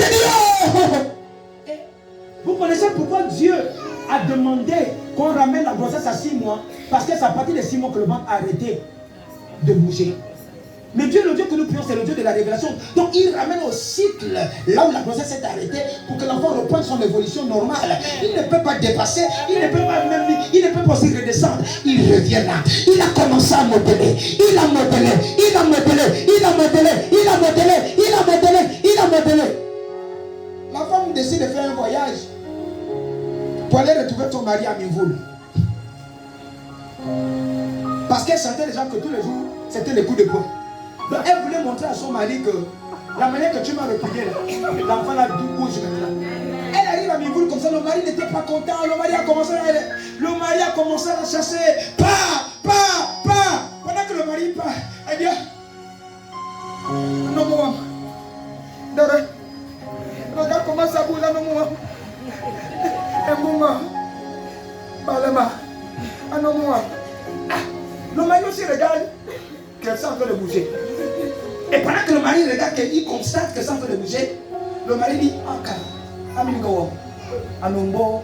dit oh. Vous connaissez pourquoi Dieu a demandé qu'on ramène la grossesse à 6 mois? Parce que c'est à partir des 6 mois que le ventre a arrêté de bouger. Mais Dieu, le Dieu que nous prions, c'est le Dieu de la révélation. Donc il ramène au cycle, là où la grossesse est arrêtée, pour que l'enfant reprenne son évolution normale. Il ne peut pas dépasser, il ne peut pas même, il ne peut pas aussi redescendre. Il revient là. Il a commencé à modeler. Il a modelé, il a modelé, il a modelé, il a modelé, il a modelé, il a modelé. La femme décide de faire un voyage pour aller retrouver son mari à Mivoul. Parce qu'elle sentait déjà que tous les jours, c'était les coups de poing. Donc elle voulait montrer à son mari que la manière que tu m'as replié là, l'enfant là bouge maintenant. Elle arrive à Mivoul comme ça, le mari n'était pas content, le mari a commencé à la chasser. Pas. Pendant que le mari part, elle dit non maman, regarde comment ça bouge là, non maman. Et maman, Malama, ah non maman. Le mari aussi regarde qu'elle sent en train de bouger. Et pendant que le mari regarde qu'il constate qu'elle sent en train de bouger, le mari dit Amingo, Anumbo.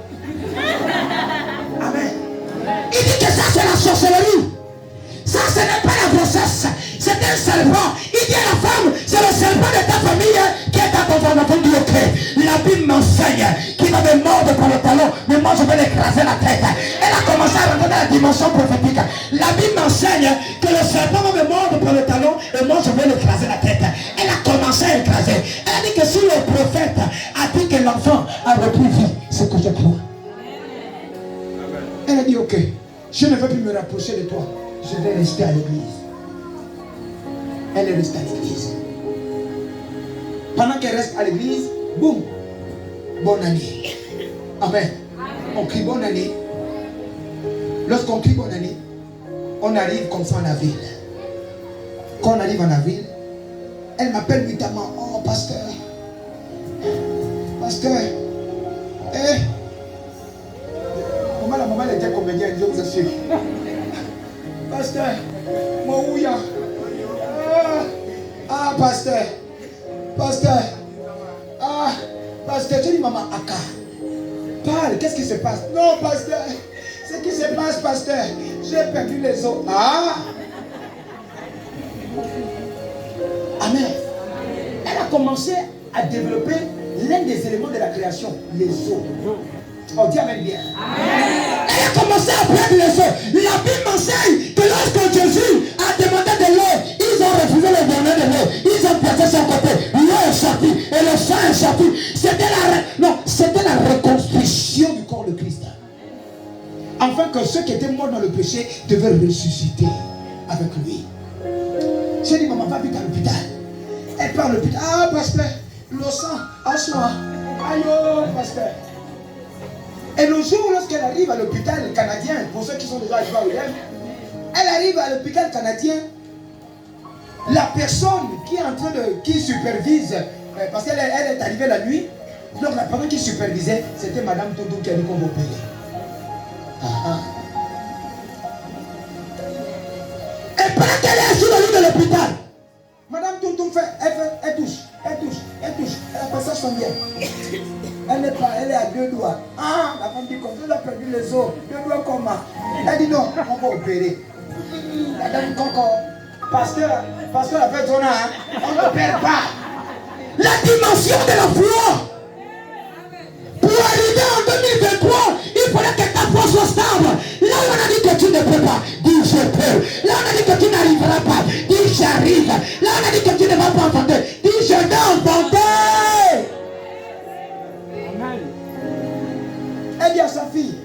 Amen. Il dit que ça c'est la sorcellerie. Ça ce n'est pas la grossesse. C'est un serpent. Il dit à la femme, c'est le serpent de ta famille qui est à ton enfant. Dit ok, la Bible m'enseigne qu'il va me mordre par le talon, mais moi je vais l'écraser la tête. Elle a commencé à rentrer dans la dimension prophétique. La Bible m'enseigne que le serpent va me mordre par le talon et moi je vais l'écraser la tête. Elle a commencé à écraser. Elle a dit que si le prophète a dit que l'enfant a repris vie, c'est que je crois. Elle a dit ok, je ne veux plus me rapprocher de toi, je vais rester à l'église. Elle est restée à l'église. Pendant qu'elle reste à l'église, boum, bonne année. Amen. On crie bonne année. Lorsqu'on crie bonne année, on arrive comme ça en avril. Quand on arrive en avril, elle m'appelle nuitamment. Oh pasteur, la maman était comédienne, je vous assure. Pasteur, mon ouya. Pasteur, tu dis maman Aka, parle, qu'est-ce qui se passe? Non pasteur, ce qui se passe pasteur, j'ai perdu les os. Amen. Elle a commencé à développer l'un des éléments de la création, les os. On dit amen bien. Amen. Elle a commencé à prendre les os. La Bible m'enseigne que lorsque Jésus a demandé de l'eau, ils ont refusé le donner de l'eau. Ils ont placé son côté. L'eau est sortie et le sang est sorti. C'était la reconstruction du corps de Christ. Afin que ceux qui étaient morts dans le péché devaient ressusciter avec lui. J'ai dit maman, va vite à l'hôpital. Elle part à l'hôpital. Pasteur, le sang, assois. Aïe, pasteur. Et le jour lorsqu'elle arrive à l'hôpital canadien, pour ceux qui sont déjà arrivés à l'OM, elle arrive à l'hôpital canadien, la personne qui est en train qui supervise, parce qu'elle est arrivée la nuit, donc la personne qui supervisait, c'était Madame Toudou qui a dit qu'on va opérer. Et pendant qu'elle est assise dans le lit de l'hôpital, Madame Toudou elle touche. Elle a passé son bien. Elle est à 2 doigts. La femme dit comme ça, elle a perdu les os. 2 doigts comment? Elle dit non, on va opérer. La dame Coco, pasteur a fait son âme. On ne perd pas. La dimension de la foi. Pour arriver en 2023, il fallait que ta foi soit stable. Là où on a dit que tu ne peux pas, dis je peux. Là on a dit que tu n'arriveras pas, dis j'arrive. Là on a dit que tu ne vas pas enfanter, dis je vais enfanter. Elle dit à sa fille,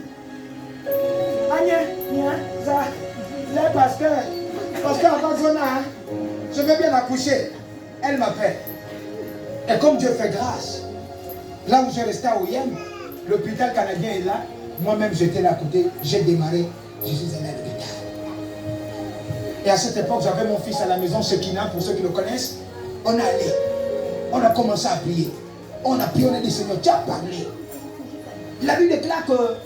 pasteur je vais bien accoucher. Elle m'appelle. Et comme Dieu fait grâce, là où je restais à OIM, l'hôpital canadien est là. Moi-même j'étais là à côté, j'ai démarré, je suis allé à l'hôpital. Et à cette époque, j'avais mon fils à la maison, Sekina, pour ceux qui le connaissent. On est allé, on a commencé à prier. On a prié, on a dit Seigneur, tu as parlé. La Bible déclare que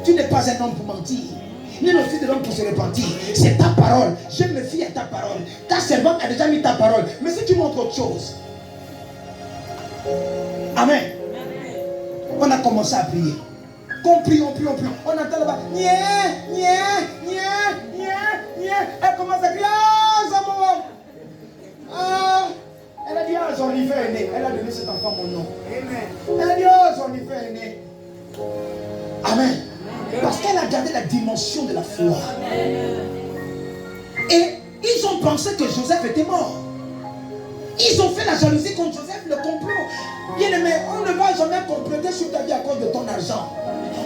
tu n'es pas un homme pour mentir, ni le fils de l'homme pour se repentir. C'est ta parole. Je me fie à ta parole. Ta servante a déjà mis ta parole. Mais si tu montres autre chose, Amen. On a commencé à prier. On prie. On entend là-bas. Elle commence à crier. Elle a dit, son hiver est né. Elle a donné cet enfant mon nom. Amen. Elle a dit, son hiver est né. Amen. Parce qu'elle a gardé la dimension de la foi. Et ils ont pensé que Joseph était mort. Ils ont fait la jalousie contre Joseph, le complot. Bien aimé, on ne va jamais comploter sur ta vie à cause de ton argent.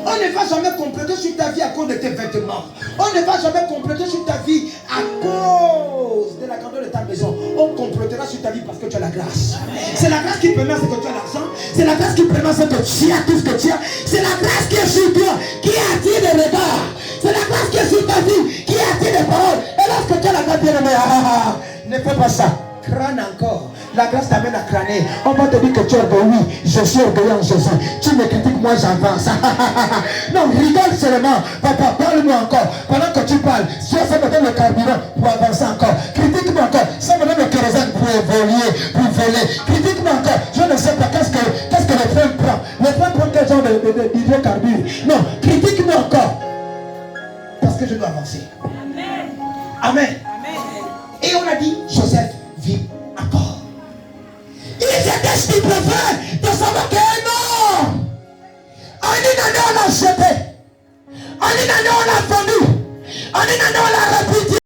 On ne va jamais comploter sur ta vie à cause de tes vêtements. On ne va jamais comploter sur ta vie à cause de la grandeur de ta maison. On complotera sur ta vie parce que tu as la grâce. C'est la grâce qui permet à ce que tu as l'argent. C'est la grâce qui permet à ce que tu as tout ce que tu as. C'est la grâce qui est sur toi, qui attire les regards. C'est la grâce qui est sur ta vie, qui attire les paroles. Et lorsque tu as la grâce, bien aimé, ne fais pas ça. Crâne encore. La grâce t'amène à crâner. On va te dire que tu es orgueilleux. Oui, je suis orgueilleux en Jésus. Tu me critiques, moi j'avance. Non, rigole seulement. Papa, parle-moi encore. Pendant que tu parles, si ça me donne le carburant pour avancer encore. Critique-moi encore. Ça me donne le kérosène pour évoluer, pour voler. Critique-moi encore. Je ne sais pas qu'est-ce que le train prend. Le train prend quel genre d'hydrocarbures. Non, critique-moi encore. Parce que je dois avancer. Amen. Amen. Et on a dit, Joseph vit encore. Il était stupéfait de savoir que non. En une année on l'a jeté. En une année on l'a vendu. En une année on l'a répudié.